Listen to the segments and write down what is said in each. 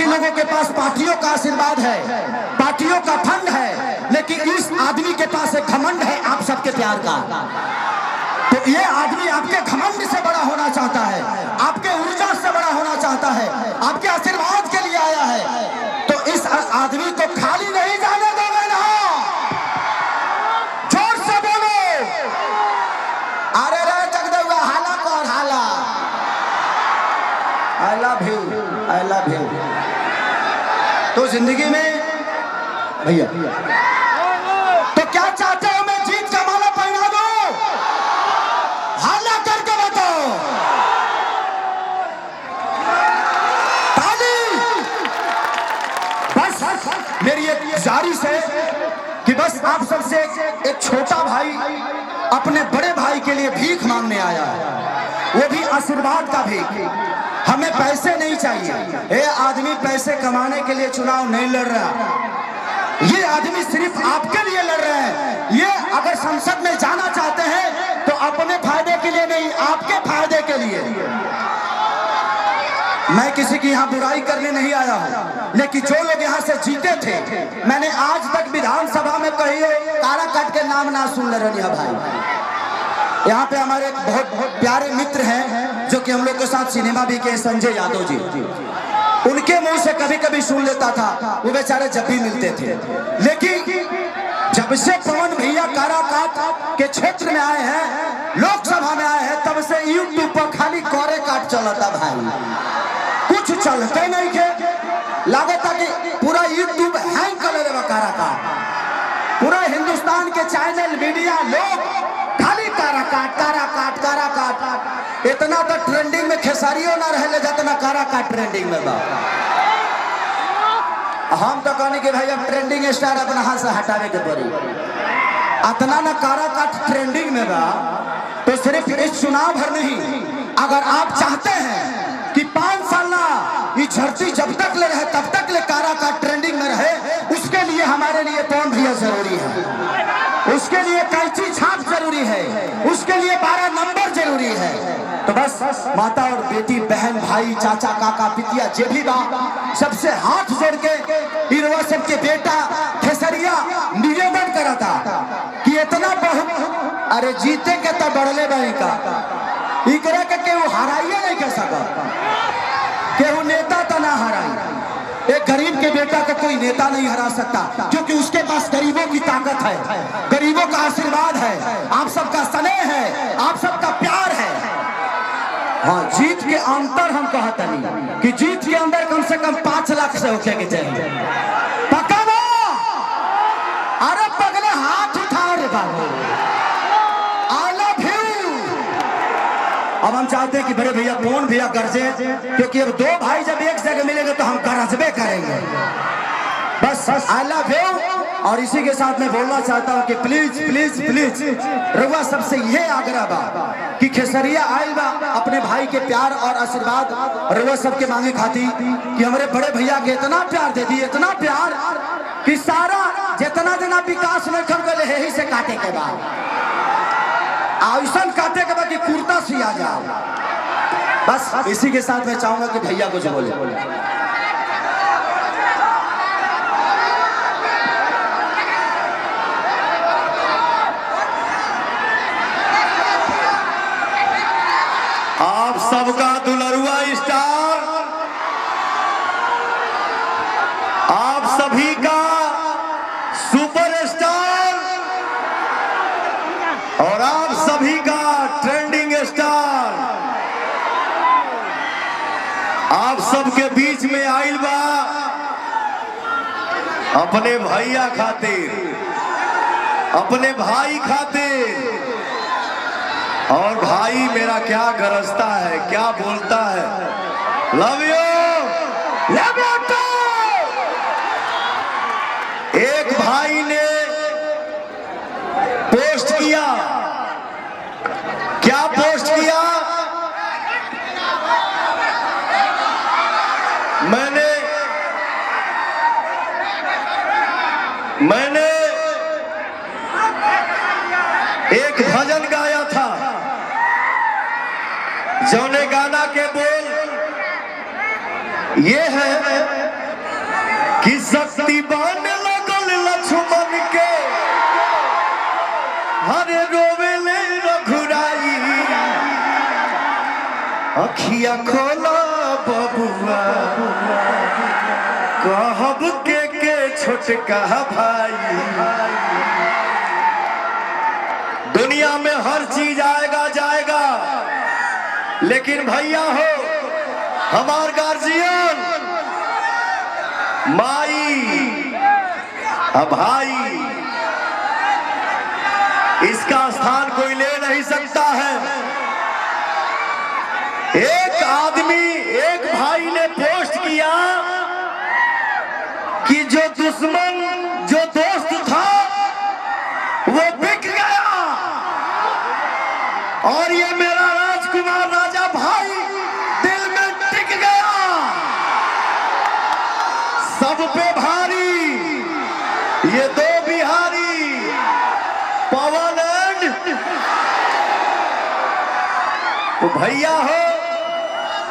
लोगों के पास पार्टियों का आशीर्वाद है, पार्टियों का फंड है, लेकिन इस आदमी के पास एक घमंड है आप सबके प्यार का। तो ये आदमी आपके घमंड से बड़ा होना चाहता है, आपके ऊर्जा से बड़ा होना चाहता है, आपके आशीर्वाद के लिए आया है। तो इस आदमी को खाली नहीं जाने दोगे ना। जोर से बोलो, अरे रे जगदेवा हाला कौन हाला। I love you, I love you. तो जिंदगी में भैया तो क्या चाहते हो, मैं जीत का माला पहना दूं? हाला करके बताओ। ताली। बस मेरी एक गुजारिश है कि बस आप सबसे एक छोटा भाई अपने बड़े भाई के लिए भीख मांगने आया है, वो भी आशीर्वाद का भीख। हमें पैसे नहीं चाहिए, ये आदमी पैसे कमाने के लिए चुनाव नहीं लड़ रहा, ये आदमी सिर्फ आपके लिए लड़ रहे हैं। ये अगर संसद में जाना चाहते हैं तो अपने फायदे के लिए नहीं, आपके फायदे के लिए। मैं किसी की यहाँ बुराई करने नहीं आया हूँ, लेकिन जो लोग यहाँ से जीते थे, मैंने आज तक विधानसभा में कही कारा काट के नाम ना सुन ले रही है भाई। यहाँ पे हमारे बहुत प्यारे मित्र हैं जो कि हम लोग के साथ सिनेमा भी किए, संजय यादव जी, उनके मुंह से कभी कभी सुन लेता था, वो बेचारे जब भी मिलते थे। लेकिन जब से पवन भैया काराकाट के क्षेत्र में आए हैं, लोकसभा में आए हैं, तब से यूट्यूब पर खाली कोरे काट चलता भाई, कुछ चलते नहीं थे। लगता कि पूरा यूट्यूब हैंग कर ले काराकाट, पूरा हिंदुस्तान के चैनल मीडिया लोग खाली काराकाट काराकाट काराकाट। इतना तो ट्रेंडिंग में खेसारियों ना रहे जितना काराकाट ट्रेंडिंग में बा। हम तो कहने के भाई अब ट्रेंडिंग स्टार अपना हाथ से हटावे के पड़ी, इतना ना काराकाट ट्रेंडिंग में बा। तो सिर्फ इस चुनाव भर नहीं, अगर आप चाहते हैं कि 5 साल ये धरती जब तक ले रहे तब तक ले काराकाट ट्रेंडिंग में रहे, उसके लिए हमारे लिए पवन भैया जरूरी है, उसके लिए कैंची छाप जरूरी है, उसके लिए 12 नंबर जरूरी है। तो बस माता और बेटी, बहन भाई, चाचा काका पितिया जे भी बा, सबसे हाथ जोड़ के इरवा सबके बेटा खेसरिया निवेदन करा था कि इतना बहुत अरे जीते के तो बढ़ले भाई का इकरा के केहू हराइए नहीं कर सका, केहू नेता तो ना हराई। एक गरीब के बेटा को कोई नेता नहीं हरा सकता, क्योंकि उसके पास गरीबों की ताकत है, गरीबों का आशीर्वाद है, आप सबका स्नेह है, आप सबका प्यार है। हाँ, जीत के अंतर हम कहते नहीं कि जीत के अंदर कम से कम 5 लाख से होके के चाहिए। पक्का ना? अरे पगले हाथ उठाओ रे बाबू। अब हम चाहते हैं कि बड़े भैया पवन भैया गरजे, क्योंकि अब 2 भाई जब एक जगह मिलेंगे तो हम गरजबे करेंगे। बस आई लव यू। और इसी के साथ मैं बोलना चाहता हूं कि प्लीज प्लीज प्लीज रउआ सबसे यह आग्रह बा कि खेसरिया आयल बा अपने भाई के प्यार और आशीर्वाद रउआ सबके मांगे खाती कि हमारे बड़े भैया के इतना प्यार दे दी, इतना प्यार कि सारा जितना जना विकास में खम गए यही से काटे के बाद आयुषन काटे के बाद कुर्ता सिया जाओ। बस इसी के साथ मैं चाहूंगा कि भैया कुछ बोले। आप सबका दुलरुआ स्टार, आप सभी का सुपरस्टार और आप सभी का ट्रेंडिंग स्टार आप सबके बीच में आइल बा अपने भैया खातिर, अपने भाई खातिर। और भाई मेरा क्या गरजता है, क्या बोलता है, love you love you too. एक भाई ने पोस्ट किया, क्या पोस्ट किया, मैंने एक भजन गाया था, जौने गाना के बोल ये है कि शक्तिमान लगल लक्ष्मण के हरे रोवेले रघुराई अखिया खोला बबुआ कहब के छोटका भाई। दुनिया में हर चीज आएगा जाएगा, लेकिन भैया हो हमार गार्जियन माई भाई, इसका स्थान कोई ले नहीं सकता है। एक आदमी एक भाई ने पोस्ट किया कि जो दुश्मन जो दोस्त था वो बिक गया और ये मेरा राजकुमार राजा भाई दिल में टिक गया। सब पे भारी ये दो बिहारी पवन एंड तो भैया हो,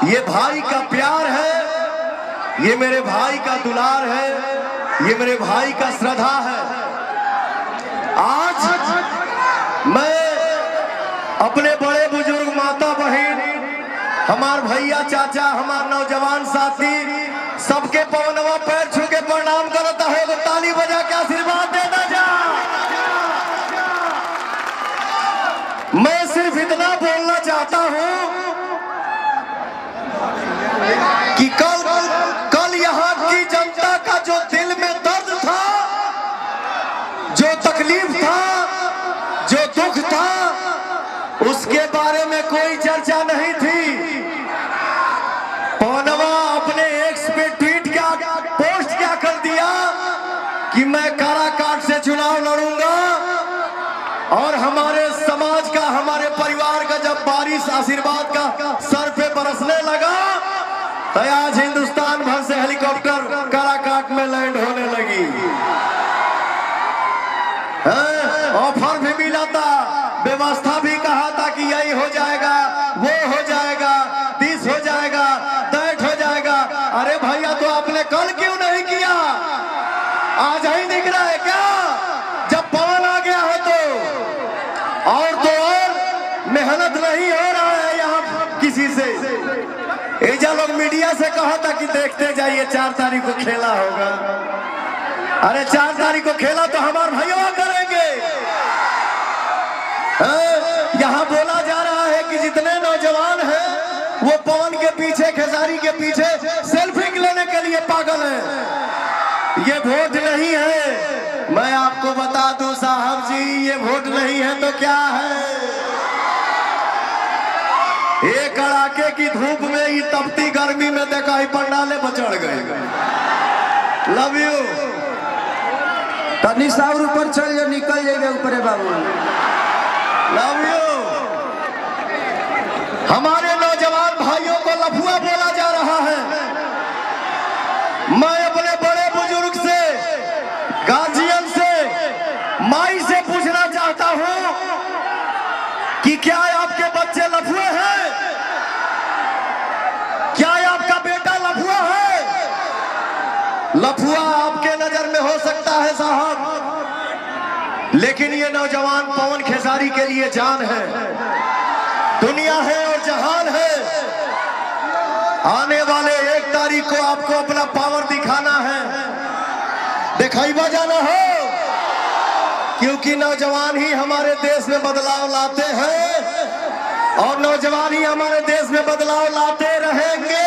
ये भाई का प्यार है, ये मेरे भाई का दुलार है, ये मेरे भाई का श्रद्धा है। आज मैं अपने बड़े बुजुर्ग माता बहन, हमार भैया चाचा, हमार नौजवान साथी सबके पवनवा पैर छू के प्रणाम करता है तो ताली बजा के आशीर्वाद देना जा। मैं सिर्फ इतना बोलना चाहता हूं कि कल यहाँ की जनता का जो दिल में दर्द था, जो तकलीफ था, जो दुख था, उसके बारे में कोई चर्चा नहीं थी। पवनवा अपने एक्स पे ट्वीट क्या पोस्ट क्या कर दिया कि मैं काराकाट से चुनाव लड़ूंगा और हमारे समाज का, हमारे परिवार का जब बारिश आशीर्वाद का सर पे बरसने लगा तो आज हिंदुस्तान भर से हेलीकॉप्टर काराकाट में लैंड होने लगी। ऑफर भी मिला था, व्यवस्था भी कहा था कि यही हो जाएगा, वो हो जाएगा, दिस हो जाएगा, दैट हो जाएगा। अरे भैया तो आपने कल क्यों नहीं किया? आज ही दिख रहा है क्या जब पवन आ गया है तो? और तो और मेहनत नहीं हो रहा है यहाँ किसी से। एजा लोग मीडिया से कहा था कि देखते जाइए 4 तारीख को खेला होगा। अरे 4 तारीख को खेला तो हमारे भैया करेंगे। यहाँ बोला जा रहा है कि जितने नौजवान हैं वो पवन के पीछे, खेसारी के पीछे सेल्फी लेने के लिए पागल हैं। ये वोट नहीं है, मैं आपको बता दूं साहब जी, ये वोट नहीं है तो क्या है? एक कड़ाके की धूप में ही तपती गर्मी में देखा ही पंडाले बचड़ गए। Love you. तनी साउर ऊपर चल जा, निकल जाएगा ऊपर बाबू। Love you. हमारे नौजवान भाइयों को लफुआ बोला जा रहा है। मैं अपने बड़े बुजुर्ग से, गार्जियन से, माई से पूछना चाहता हूं कि क्या आपके बच्चे लफुए हैं? क्या आपका बेटा लफुआ है? लफुआ आपके नजर में हो सकता है साहब, लेकिन ये नौजवान पवन खेसारी के लिए जान है, दुनिया है और जहान है। आने वाले 1 तारीख को आपको अपना पावर दिखाना है, दिखाई बजाना हो, क्योंकि नौजवान ही हमारे देश में बदलाव लाते हैं और नौजवान ही हमारे देश में बदलाव लाते रहेंगे।